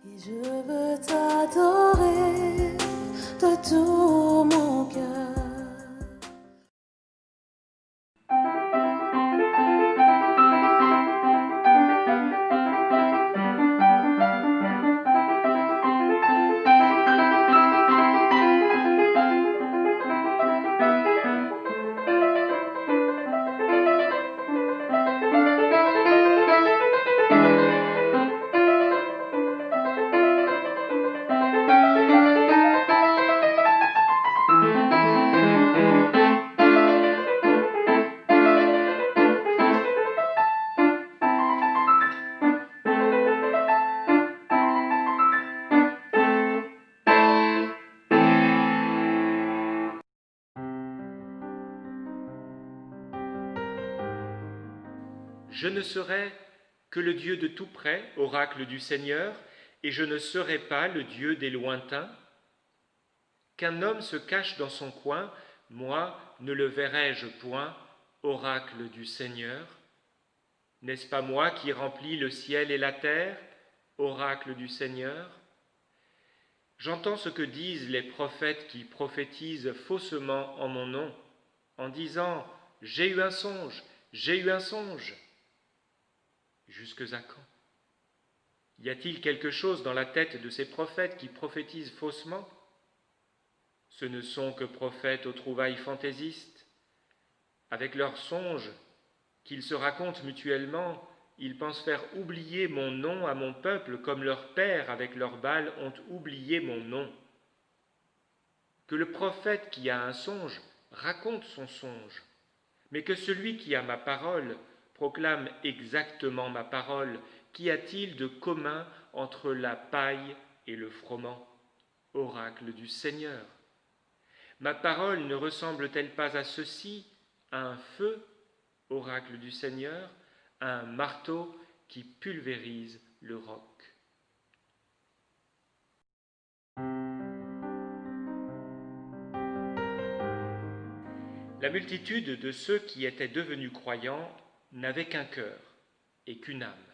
Et je veux t'adorer de tout mon cœur. Je ne serai que le Dieu de tout près, oracle du Seigneur, et je ne serai pas le Dieu des lointains. Qu'un homme se cache dans son coin, moi ne le verrai-je point, oracle du Seigneur. N'est-ce pas moi qui remplis le ciel et la terre, oracle du Seigneur? J'entends ce que disent les prophètes qui prophétisent faussement en mon nom, en disant « J'ai eu un songe, j'ai eu un songe ». Jusque à quand? Y a-t-il quelque chose dans la tête de ces prophètes qui prophétisent faussement? Ce ne sont que prophètes aux trouvailles fantaisistes. Avec leurs songes qu'ils se racontent mutuellement, ils pensent faire oublier mon nom à mon peuple comme leurs pères avec leurs Baals ont oublié mon nom. Que le prophète qui a un songe raconte son songe, mais que celui qui a ma parole proclame exactement ma parole. Qu'y a-t-il de commun entre la paille et le froment? Oracle du Seigneur. Ma parole ne ressemble-t-elle pas à ceci, à un feu, oracle du Seigneur, à un marteau qui pulvérise le roc? La multitude de ceux qui étaient devenus croyants n'avait qu'un cœur et qu'une âme,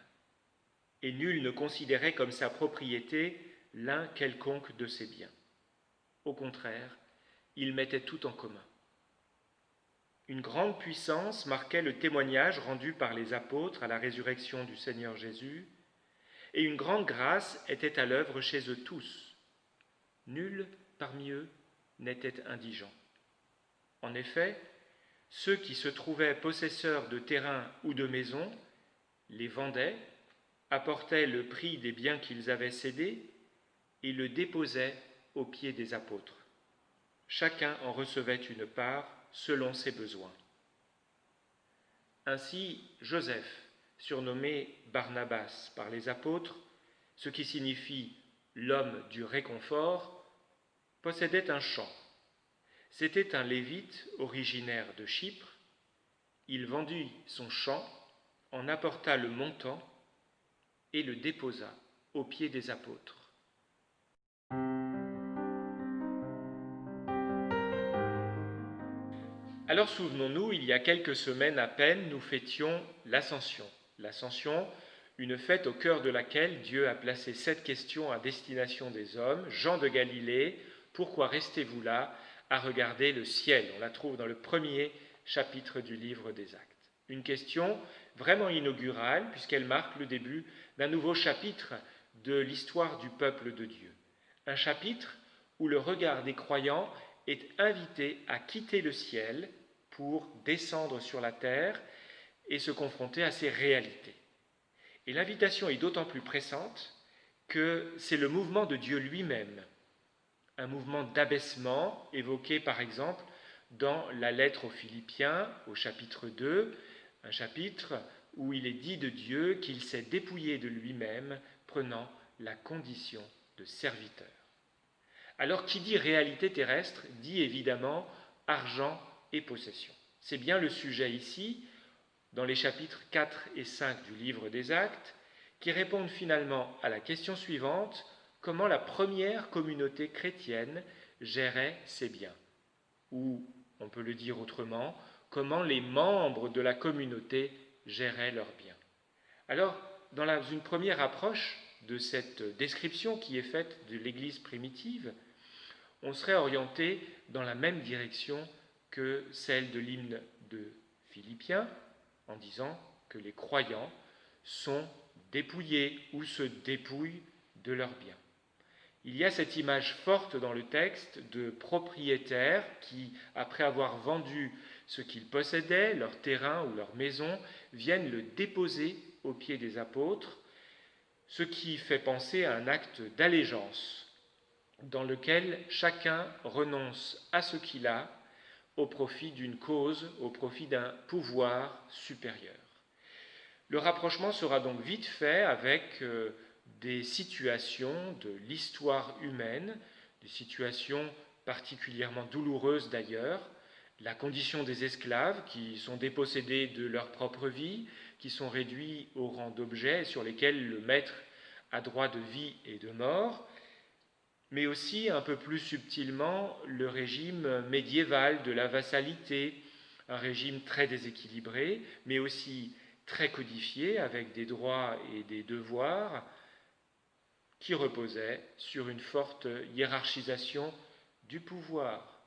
et nul ne considérait comme sa propriété l'un quelconque de ses biens. Au contraire, ils mettaient tout en commun. Une grande puissance marquait le témoignage rendu par les apôtres à la résurrection du Seigneur Jésus, et une grande grâce était à l'œuvre chez eux tous. Nul parmi eux n'était indigent. En effet, ceux qui se trouvaient possesseurs de terrains ou de maisons les vendaient, apportaient le prix des biens qu'ils avaient cédés et le déposaient aux pieds des apôtres. Chacun en recevait une part selon ses besoins. Ainsi, Joseph, surnommé Barnabas par les apôtres, ce qui signifie l'homme du réconfort, possédait un champ. C'était un lévite originaire de Chypre. Il vendit son champ, en apporta le montant et le déposa aux pieds des apôtres. Alors souvenons-nous, il y a quelques semaines à peine, nous fêtions l'Ascension. L'Ascension, une fête au cœur de laquelle Dieu a placé cette question à destination des hommes. Jean de Galilée, pourquoi restez-vous là à regarder le ciel? On la trouve dans le premier chapitre du livre des Actes. Une question vraiment inaugurale puisqu'elle marque le début d'un nouveau chapitre de l'histoire du peuple de Dieu. Un chapitre où le regard des croyants est invité à quitter le ciel pour descendre sur la terre et se confronter à ses réalités. Et l'invitation est d'autant plus pressante que c'est le mouvement de Dieu lui-même, un mouvement d'abaissement évoqué par exemple dans la lettre aux Philippiens au chapitre 2, un chapitre où il est dit de Dieu qu'il s'est dépouillé de lui-même, prenant la condition de serviteur. Alors qui dit réalité terrestre dit évidemment argent et possession. C'est bien le sujet ici, dans les chapitres 4 et 5 du livre des Actes, qui répondent finalement à la question suivante: comment la première communauté chrétienne gérait ses biens? Ou, on peut le dire autrement, comment les membres de la communauté géraient leurs biens. Alors, dans une première approche, de cette description qui est faite de l'Église primitive, on serait orienté dans la même direction que celle de l'hymne de Philippiens, en disant que les croyants sont dépouillés ou se dépouillent de leurs biens. Il y a cette image forte dans le texte de propriétaires qui, après avoir vendu ce qu'ils possédaient, leur terrain ou leur maison, viennent le déposer aux pieds des apôtres, ce qui fait penser à un acte d'allégeance dans lequel chacun renonce à ce qu'il a au profit d'une cause, au profit d'un pouvoir supérieur. Le rapprochement sera donc vite fait avec des situations de l'histoire humaine, des situations particulièrement douloureuses d'ailleurs, la condition des esclaves qui sont dépossédés de leur propre vie, qui sont réduits au rang d'objets sur lesquels le maître a droit de vie et de mort, mais aussi un peu plus subtilement le régime médiéval de la vassalité, un régime très déséquilibré, mais aussi très codifié, avec des droits et des devoirs, qui reposait sur une forte hiérarchisation du pouvoir.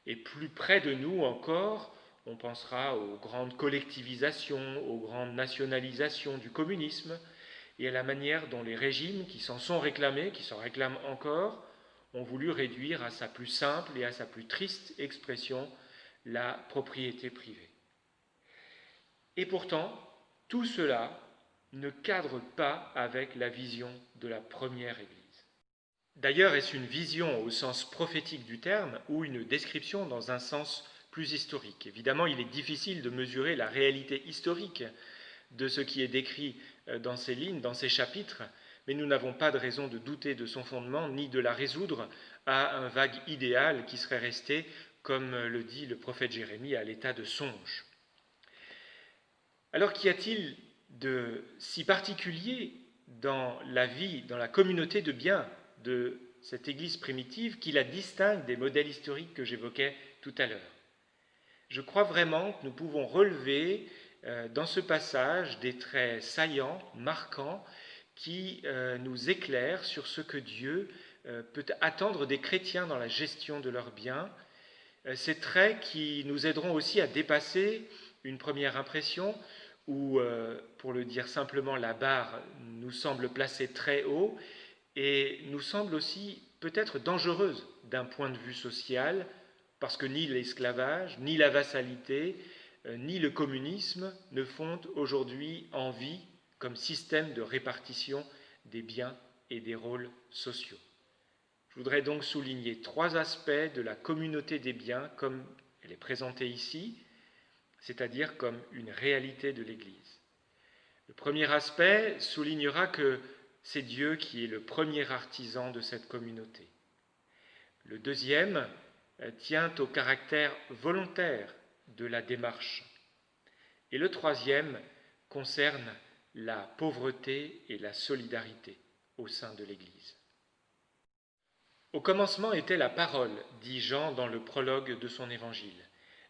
Et plus près de nous encore, on pensera aux grandes collectivisations, aux grandes nationalisations du communisme, et à la manière dont les régimes qui s'en sont réclamés, qui s'en réclament encore, ont voulu réduire à sa plus simple et à sa plus triste expression la propriété privée. Et pourtant, tout cela ne cadre pas avec la vision de la première Église. D'ailleurs, est-ce une vision au sens prophétique du terme ou une description dans un sens plus historique? Évidemment, il est difficile de mesurer la réalité historique de ce qui est décrit dans ces lignes, dans ces chapitres, mais nous n'avons pas de raison de douter de son fondement, ni de la résoudre à un vague idéal qui serait resté, comme le dit le prophète Jérémie, à l'état de songe. Alors qu'y a-t-il de si particulier dans la vie, dans la communauté de biens de cette Église primitive qui la distingue des modèles historiques que j'évoquais tout à l'heure? Je crois vraiment que nous pouvons relever dans ce passage des traits saillants, marquants, qui nous éclairent sur ce que Dieu peut attendre des chrétiens dans la gestion de leurs biens. Ces traits qui nous aideront aussi à dépasser une première impression où, pour le dire simplement, la barre nous semble placée très haut et nous semble aussi peut-être dangereuse d'un point de vue social, parce que ni l'esclavage, ni la vassalité, ni le communisme ne font aujourd'hui envie comme système de répartition des biens et des rôles sociaux. Je voudrais donc souligner 3 aspects de la communauté des biens comme elle est présentée ici, c'est-à-dire comme une réalité de l'Église. Le premier aspect soulignera que c'est Dieu qui est le premier artisan de cette communauté. Le deuxième tient au caractère volontaire de la démarche. Et le troisième concerne la pauvreté et la solidarité au sein de l'Église. Au commencement était la parole, dit Jean dans le prologue de son évangile.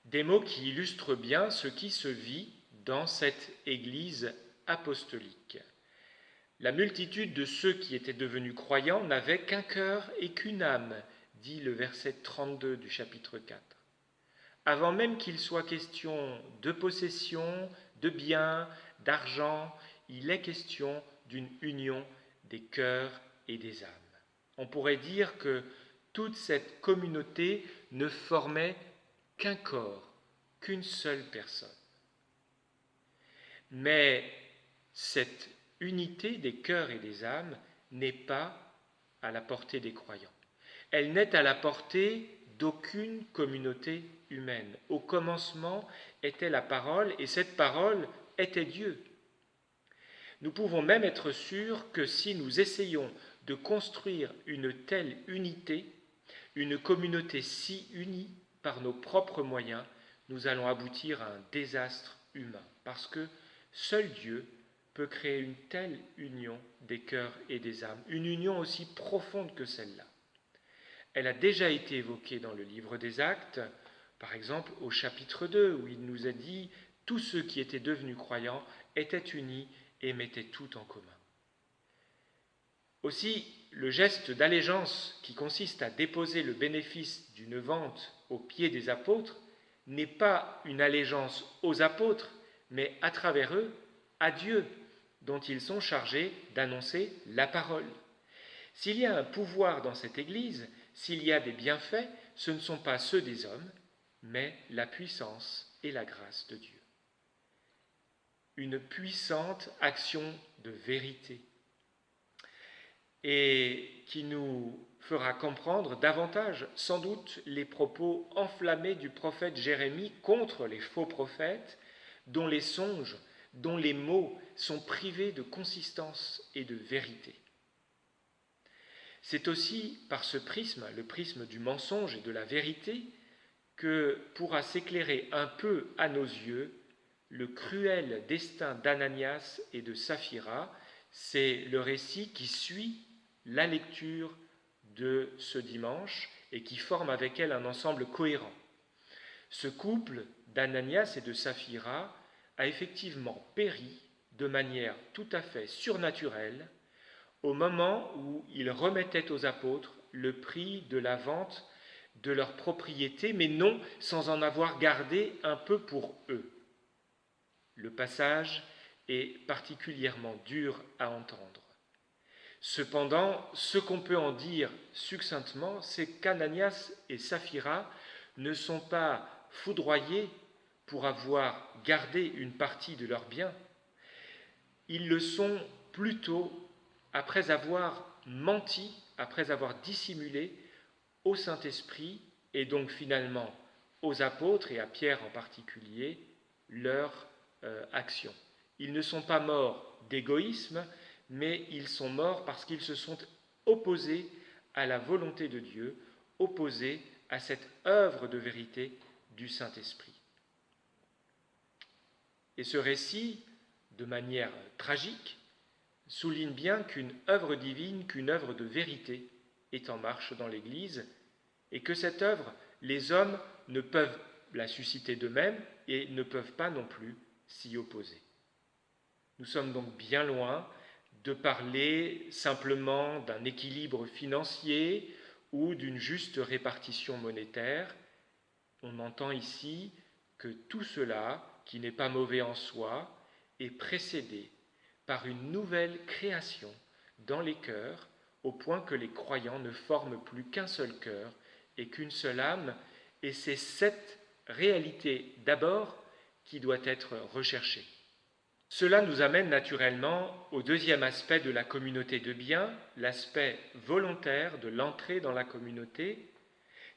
Des mots qui illustrent bien ce qui se vit dans cette Église apostolique. La multitude de ceux qui étaient devenus croyants n'avait qu'un cœur et qu'une âme, dit le verset 32 du chapitre 4. Avant même qu'il soit question de possession, de biens, d'argent, il est question d'une union des cœurs et des âmes. On pourrait dire que toute cette communauté ne formait qu'un corps, qu'une seule personne. Mais cette unité des cœurs et des âmes n'est pas à la portée des croyants. Elle n'est à la portée d'aucune communauté humaine. Au commencement était la parole, et cette parole était Dieu. Nous pouvons même être sûrs que si nous essayons de construire une telle unité, une communauté si unie par nos propres moyens, nous allons aboutir à un désastre humain, parce que seul Dieu peut créer une telle union des cœurs et des âmes, une union aussi profonde que celle-là. Elle a déjà été évoquée dans le livre des Actes, par exemple au chapitre 2, où il nous a dit « Tous ceux qui étaient devenus croyants étaient unis et mettaient tout en commun ». Aussi, le geste d'allégeance qui consiste à déposer le bénéfice d'une vente aux pieds des apôtres n'est pas une allégeance aux apôtres, mais à travers eux, à Dieu, dont ils sont chargés d'annoncer la parole. S'il y a un pouvoir dans cette Église, s'il y a des bienfaits, ce ne sont pas ceux des hommes, mais la puissance et la grâce de Dieu. Une puissante action de vérité, et qui nous fera comprendre davantage, sans doute, les propos enflammés du prophète Jérémie contre les faux prophètes, dont les songes, dont les mots sont privés de consistance et de vérité. C'est aussi par ce prisme, le prisme du mensonge et de la vérité, que pourra s'éclairer un peu à nos yeux le cruel destin d'Ananias et de Saphira. C'est le récit qui suit la lecture de ce dimanche et qui forme avec elle un ensemble cohérent. Ce couple d'Ananias et de Saphira a effectivement péri de manière tout à fait surnaturelle au moment où ils remettaient aux apôtres le prix de la vente de leur propriété, mais non sans en avoir gardé un peu pour eux. Le passage est particulièrement dur à entendre. Cependant, ce qu'on peut en dire succinctement, c'est qu'Ananias et Saphira ne sont pas foudroyés pour avoir gardé une partie de leurs biens. Ils le sont plutôt après avoir menti, après avoir dissimulé au Saint-Esprit et donc finalement aux apôtres et à Pierre en particulier leur action. Ils ne sont pas morts d'égoïsme, mais ils sont morts parce qu'ils se sont opposés à la volonté de Dieu, opposés à cette œuvre de vérité du Saint-Esprit. Et ce récit, de manière tragique, souligne bien qu'une œuvre divine, qu'une œuvre de vérité est en marche dans l'Église, et que cette œuvre, les hommes ne peuvent la susciter d'eux-mêmes et ne peuvent pas non plus s'y opposer. Nous sommes donc bien loin de parler simplement d'un équilibre financier ou d'une juste répartition monétaire. On entend ici que tout cela, qui n'est pas mauvais en soi, est précédé par une nouvelle création dans les cœurs, au point que les croyants ne forment plus qu'un seul cœur et qu'une seule âme, et c'est cette réalité d'abord qui doit être recherchée. Cela nous amène naturellement au deuxième aspect de la communauté de biens, l'aspect volontaire de l'entrée dans la communauté,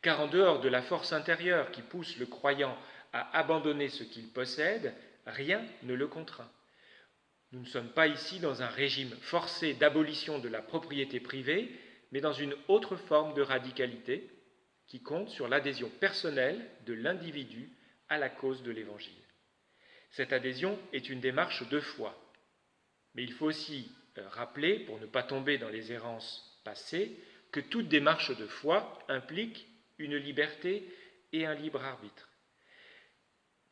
car en dehors de la force intérieure qui pousse le croyant à abandonner ce qu'il possède, rien ne le contraint. Nous ne sommes pas ici dans un régime forcé d'abolition de la propriété privée, mais dans une autre forme de radicalité qui compte sur l'adhésion personnelle de l'individu à la cause de l'Évangile. Cette adhésion est une démarche de foi. Mais il faut aussi rappeler, pour ne pas tomber dans les errances passées, que toute démarche de foi implique une liberté et un libre arbitre.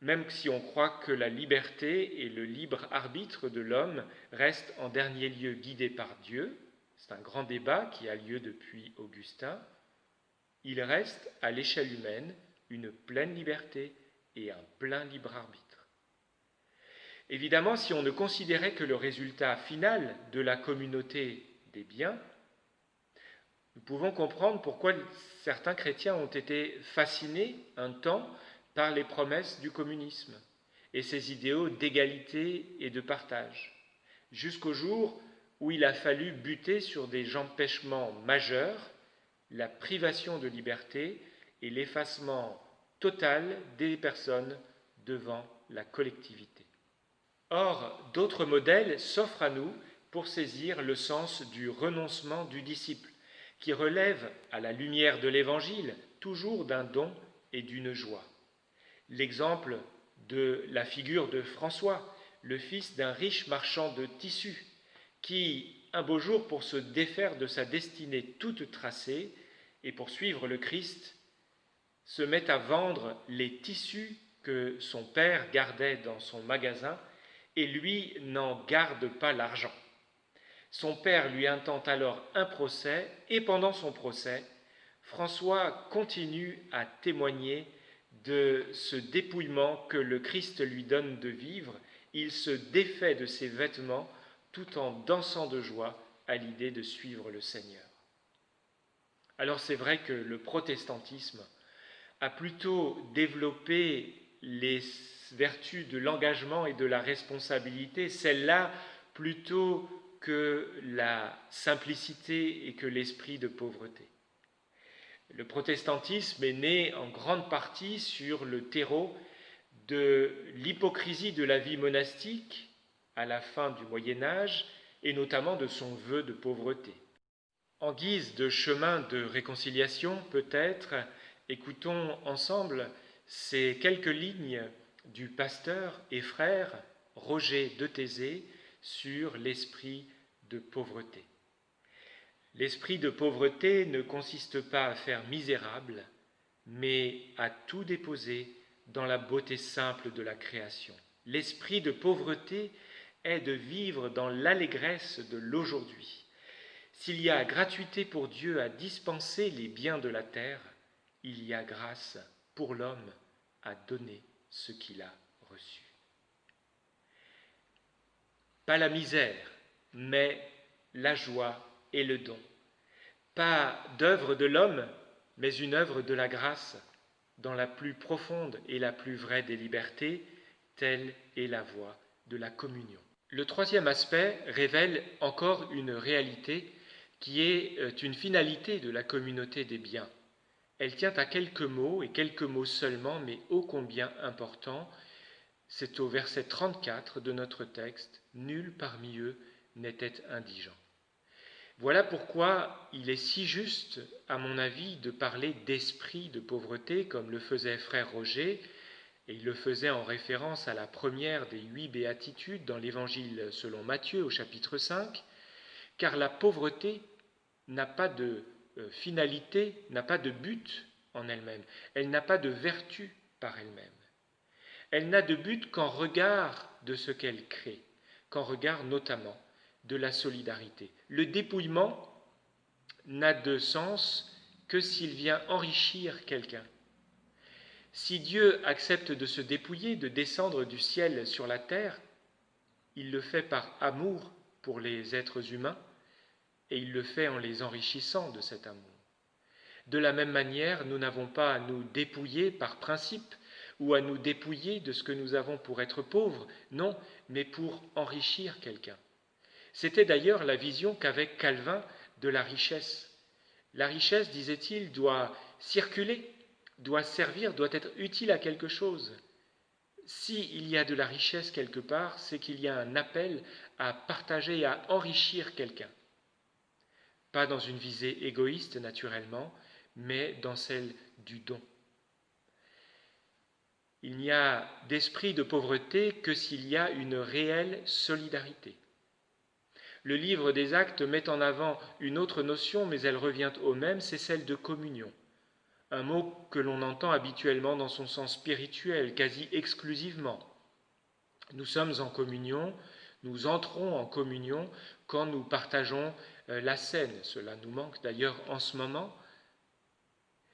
Même si on croit que la liberté et le libre arbitre de l'homme restent en dernier lieu guidés par Dieu, c'est un grand débat qui a lieu depuis Augustin, il reste à l'échelle humaine une pleine liberté et un plein libre arbitre. Évidemment, si on ne considérait que le résultat final de la communauté des biens, nous pouvons comprendre pourquoi certains chrétiens ont été fascinés un temps par les promesses du communisme et ses idéaux d'égalité et de partage, jusqu'au jour où il a fallu buter sur des empêchements majeurs, la privation de liberté et l'effacement total des personnes devant la collectivité. Or, d'autres modèles s'offrent à nous pour saisir le sens du renoncement du disciple, qui relève, à la lumière de l'Évangile, toujours d'un don et d'une joie. L'exemple de la figure de François, le fils d'un riche marchand de tissus, qui, un beau jour, pour se défaire de sa destinée toute tracée et pour suivre le Christ, se met à vendre les tissus que son père gardait dans son magasin et lui n'en garde pas l'argent. Son père lui intente alors un procès, et pendant son procès, François continue à témoigner de ce dépouillement que le Christ lui donne de vivre. Il se défait de ses vêtements tout en dansant de joie à l'idée de suivre le Seigneur. Alors c'est vrai que le protestantisme a plutôt développé les vertus de l'engagement et de la responsabilité, celle-là plutôt que la simplicité et que l'esprit de pauvreté. Le protestantisme est né en grande partie sur le terreau de l'hypocrisie de la vie monastique à la fin du Moyen Âge et notamment de son vœu de pauvreté. En guise de chemin de réconciliation, peut-être, écoutons ensemble ces quelques lignes du pasteur et frère Roger de Thésée sur l'esprit de pauvreté. L'esprit de pauvreté ne consiste pas à faire misérable, mais à tout déposer dans la beauté simple de la création. L'esprit de pauvreté est de vivre dans l'allégresse de l'aujourd'hui. S'il y a gratuité pour Dieu à dispenser les biens de la terre, il y a grâce pour l'homme à donner ce qu'il a reçu. Pas la misère, mais la joie et le don. Pas d'œuvre de l'homme, mais une œuvre de la grâce, dans la plus profonde et la plus vraie des libertés, telle est la voie de la communion. Le troisième aspect révèle encore une réalité qui est une finalité de la communauté des biens. Elle tient à quelques mots, et quelques mots seulement, mais ô combien importants. C'est au verset 34 de notre texte, « Nul parmi eux n'était indigent ». Voilà pourquoi il est si juste, à mon avis, de parler d'esprit de pauvreté, comme le faisait frère Roger, et il le faisait en référence à la première des 8 béatitudes dans l'Évangile selon Matthieu au chapitre 5, car la pauvreté n'a pas de finalité, n'a pas de but en elle-même, elle n'a pas de vertu par elle-même. Elle n'a de but qu'en regard de ce qu'elle crée, qu'en regard notamment de la solidarité. Le dépouillement n'a de sens que s'il vient enrichir quelqu'un. Si Dieu accepte de se dépouiller, de descendre du ciel sur la terre, il le fait par amour pour les êtres humains et il le fait en les enrichissant de cet amour. De la même manière, nous n'avons pas à nous dépouiller par principe ou à nous dépouiller de ce que nous avons pour être pauvres, non, mais pour enrichir quelqu'un. C'était d'ailleurs la vision qu'avait Calvin de la richesse. La richesse, disait-il, doit circuler, doit servir, doit être utile à quelque chose. S'il y a de la richesse quelque part, c'est qu'il y a un appel à partager et à enrichir quelqu'un. Pas dans une visée égoïste, naturellement, mais dans celle du don. Il n'y a d'esprit de pauvreté que s'il y a une réelle solidarité. Le livre des Actes met en avant une autre notion, mais elle revient au même, c'est celle de communion. Un mot que l'on entend habituellement dans son sens spirituel, quasi exclusivement. Nous sommes en communion, nous entrons en communion quand nous partageons la scène. Cela nous manque d'ailleurs en ce moment.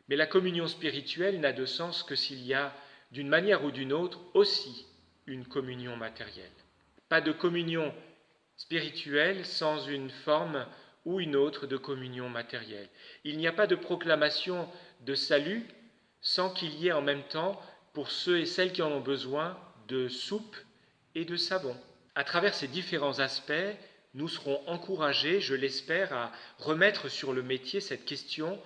Mais la communion spirituelle n'a de sens que s'il y a, d'une manière ou d'une autre, aussi une communion matérielle. Pas de communion spirituelle sans une forme ou une autre de communion matérielle. Il n'y a pas de proclamation de salut sans qu'il y ait en même temps, pour ceux et celles qui en ont besoin, de soupe et de savon. À travers ces différents aspects, nous serons encouragés, je l'espère, à remettre sur le métier cette question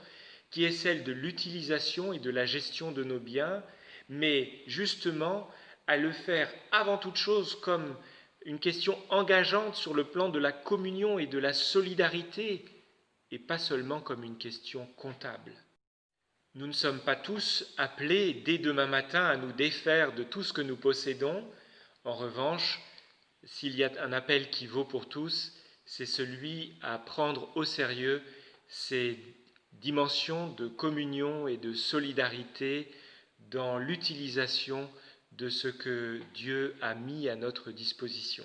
qui est celle de l'utilisation et de la gestion de nos biens, mais justement à le faire avant toute chose comme une question engageante sur le plan de la communion et de la solidarité, et pas seulement comme une question comptable. Nous ne sommes pas tous appelés dès demain matin à nous défaire de tout ce que nous possédons. En revanche, s'il y a un appel qui vaut pour tous, c'est celui à prendre au sérieux ces dimensions de communion et de solidarité dans l'utilisation de ce que Dieu a mis à notre disposition.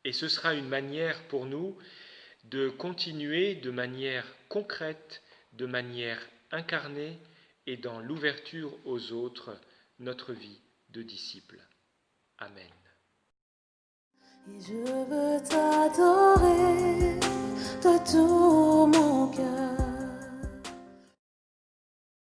Et ce sera une manière pour nous de continuer de manière concrète, de manière incarnée et dans l'ouverture aux autres notre vie de disciple. Amen. Et je veux t'adorer,